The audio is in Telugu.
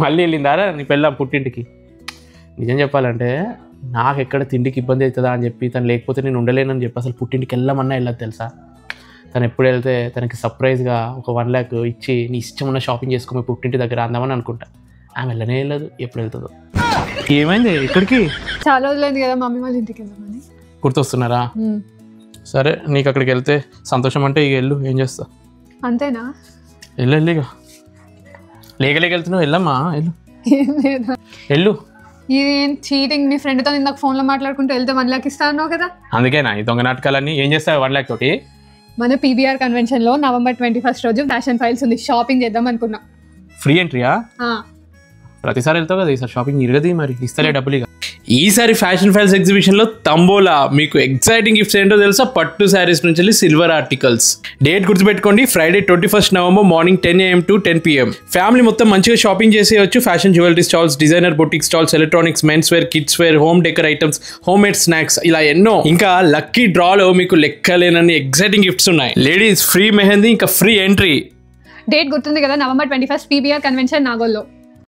మళ్ళీ వెళ్ళిందారా నీ పెళ్ళాం పుట్టింటికి? నిజం చెప్పాలంటే నాకు ఎక్కడ తిండికి ఇబ్బంది అవుతుందా అని చెప్పి తను లేకపోతే నేను ఉండలేనని చెప్పి అసలు పుట్టింటికి వెళ్ళమన్నా వెళ్ళదు తెలుసా. తను ఎప్పుడు వెళ్తే తనకి సర్ప్రైజ్గా ఒక 1 lakh ఇచ్చి నీ ఇష్టం ఉన్న షాపింగ్ చేసుకుని పుట్టింటి దగ్గర అందామని అనుకుంటా. ఆమె వెళ్ళనే వెళ్ళదు, ఎప్పుడు వెళ్తుందో. ఏమైంది ఇక్కడికి? చాలా రోజులైంది కదా మమ్మీ వాళ్ళ ఇంటికి వెళ్దామని. గుర్తొస్తున్నారా? సరే నీకు అక్కడికి వెళ్తే సంతోషం అంటే ఇక వెళ్ళు, ఏం చేస్తా. అంతేనా? వెళ్ళు ఇక లేక వెళ్తున్నావు, వెళ్ళమ్మా వెళ్ళు వెళ్ళు. ఇదేం చీటింగ్? నీ ఫ్రెండ్తో ఇందాక ఫోన్లో మాట్లాడుకుంటూ వెళ్తే 1 lakh ఇస్తా అన్నావు కదా. అందుకేనా ఈ దొంగ నాటకాలన్నీ? ఏం చేస్తావు 1 lakh తోటి? మన PBR కన్వెన్షన్లో November 21st రోజు ఫ్యాషన్ ఫైల్స్ ఉంది, షాపింగ్ చేద్దాం అనుకున్నా. ఫ్రీ ఎంట్రీయా? ప్రతిసారి వెళ్తావు కదా, ఈసారి షాపింగ్ ఇరగది మరి, ఇస్తలే డబ్బులు. ఇక ఈసారి ఫ్యాషన్ ఫైల్స్ ఎగ్జిబిషన్లో తంబోలా. మీకు ఎక్సైటింగ్ గిఫ్ట్స్ ఏంటో తెలుసా? పట్టు శారీస్ నుంచి వెళ్ళి సిల్వర్ ఆర్టికల్స్. డేట్ గుర్తుపెట్టుకోండి, Friday 21st November morning 10 AM to 10 PM. Family మొత్తం మంచిగా షాపింగ్ చేసేయచ్చు. Fashion jewellery stalls, designer boutique stalls, electronics, men's wear, kids wear, home decor items, home made snacks, ఇలా ఎన్నో. ఇంకా లక్కీ డ్రాలో మీకు లెక్కలేనన్ని ఎక్సైటింగ్ గిఫ్ట్స్ ఉన్నాయి. లేడీస్ ఫ్రీ మెహందీ, ఇంకా ఫ్రీ ఎంట్రీ. డేట్ గుర్తుంది కదా, November 21st PBR కన్వెన్షన్ నాగోల్లో.